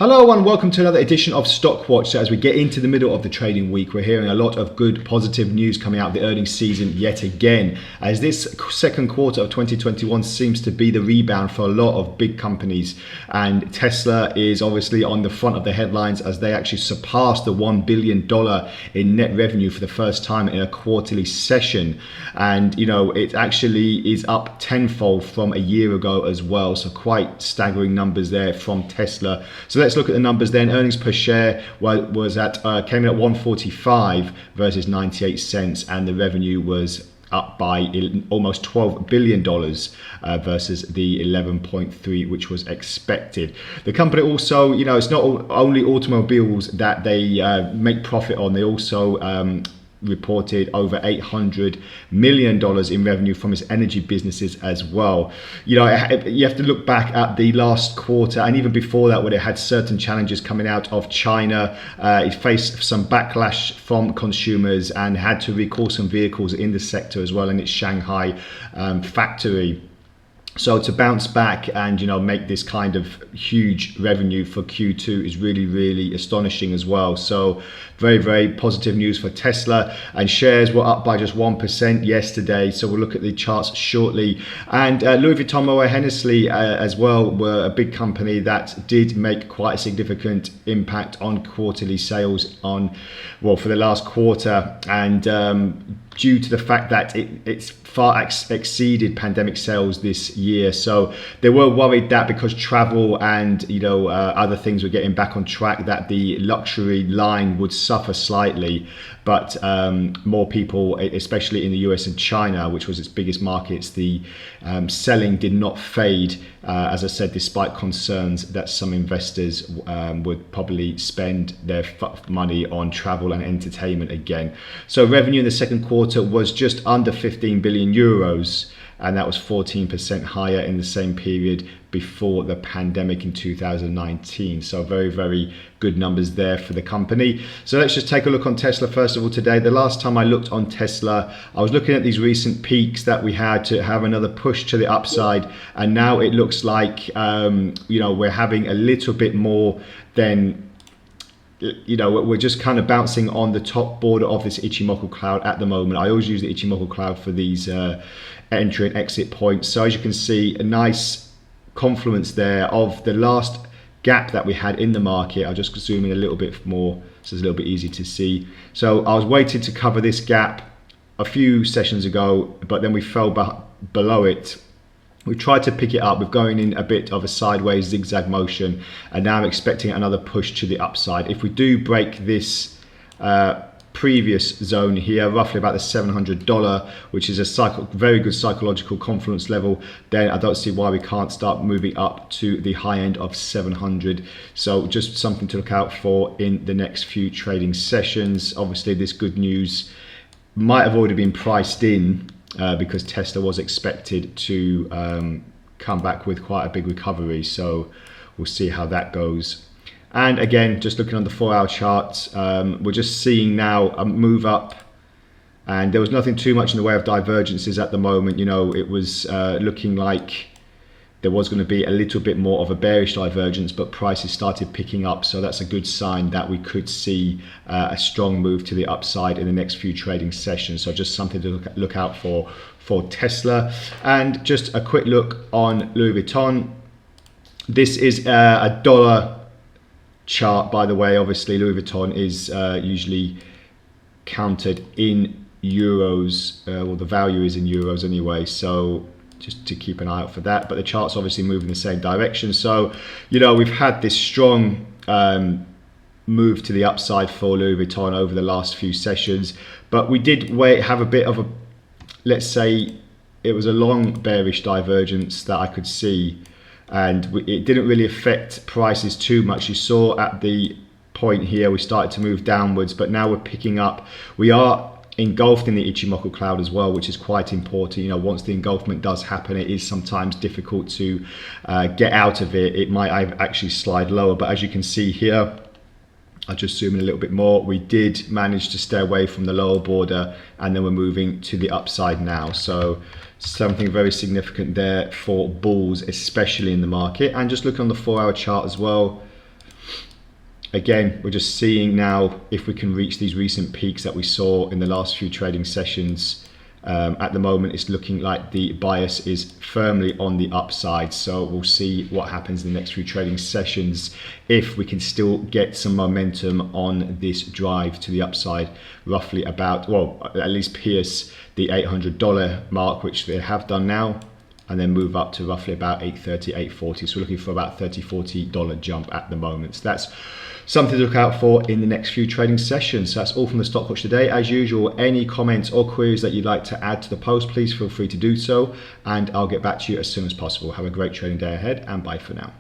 Hello and welcome to another edition of Stock Watch. So as we get into the middle of the trading week, we're hearing a lot of good positive news coming out of the earnings season yet again, as this second quarter of 2021 seems to be the rebound for a lot of big companies, and Tesla is obviously on the front of the headlines as they actually surpassed the $1 billion in net revenue for the first time in a quarterly session. And it actually is up tenfold from a year ago as well, so quite staggering numbers there from Tesla. So let's look at the numbers then. Earnings per share came in at 145 versus 98 cents, and the revenue was up by almost $12 billion versus the 11.3 which was expected. The company also, it's not only automobiles that they make profit on, they also reported over $800 million in revenue from its energy businesses as well. You have to look back at the last quarter and even before that, where it had certain challenges coming out of China. It faced some backlash from consumers and had to recall some vehicles in the sector as well in its Shanghai factory. So to bounce back and make this kind of huge revenue for Q2 is really, really astonishing as well. So very, very positive news for Tesla, and shares were up by just 1% yesterday. So we'll look at the charts shortly. And Louis Vuitton Moet Hennessy as well were a big company that did make quite a significant impact on quarterly sales for the last quarter, and due to the fact that it's far exceeded pandemic sales this year. So they were worried that because travel and other things were getting back on track, that the luxury line would suffer slightly. But more people, especially in the US and China, which was its biggest markets, the selling did not fade, as I said, despite concerns that some investors would probably spend their money on travel and entertainment again. So revenue in the second quarter was just under 15 billion euros, and that was 14% higher in the same period before the pandemic in 2019. So very, very good numbers there for the company. So let's just take a look on Tesla first of all today. The last time I looked on Tesla, I was looking at these recent peaks that we had to have another push to the upside, and now it looks like we're having a little bit more than we're just kind of bouncing on the top border of this Ichimoku cloud at the moment. I always use the Ichimoku cloud for these entry and exit points. So as you can see, a nice confluence there of the last gap that we had in the market. I'll just zoom in a little bit more so it's a little bit easy to see. So I was waiting to cover this gap a few sessions ago, but then we fell below it. We tried to pick it up with going in a bit of a sideways zigzag motion, and now I'm expecting another push to the upside. If we do break this previous zone here, roughly about the $700, which is a very good psychological confluence level, then I don't see why we can't start moving up to the high end of 700. So just something to look out for in the next few trading sessions. Obviously this good news might have already been priced in, because Tesla was expected to come back with quite a big recovery. So we'll see how that goes. And again, just looking on the 4-hour chart, we're just seeing now a move up, and there was nothing too much in the way of divergences at the moment. It was looking like there was going to be a little bit more of a bearish divergence, but prices started picking up. So that's a good sign that we could see a strong move to the upside in the next few trading sessions. So just something to look out for Tesla. And just a quick look on Louis Vuitton. This is a dollar chart, by the way. Obviously Louis Vuitton is usually counted in euros, the value is in euros anyway, so just to keep an eye out for that. But the chart's obviously moving in the same direction. So we've had this strong move to the upside for Louis Vuitton over the last few sessions, but we did have a bit of a, let's say it was a long bearish divergence that I could see, and it didn't really affect prices too much. You saw at the point here we started to move downwards, but now we're picking up. We are engulfed in the Ichimoku cloud as well, which is quite important. Once the engulfment does happen, it is sometimes difficult to get out of it. It might actually slide lower, but as you can see here, I'll just zoom in a little bit more. We did manage to stay away from the lower border, and then we're moving to the upside now. So something very significant there for bulls, especially in the market. And just look on the 4-hour chart as well. Again, we're just seeing now if we can reach these recent peaks that we saw in the last few trading sessions. At the moment, it's looking like the bias is firmly on the upside. So we'll see what happens in the next few trading sessions if we can still get some momentum on this drive to the upside, roughly about, well, at least pierce the $800 mark, which they have done now, and then move up to roughly about 830, 840. So we're looking for about $30, $40 jump at the moment. So that's something to look out for in the next few trading sessions. So that's all from the Stock Watch today. As usual, any comments or queries that you'd like to add to the post, please feel free to do so, and I'll get back to you as soon as possible. Have a great trading day ahead, and bye for now.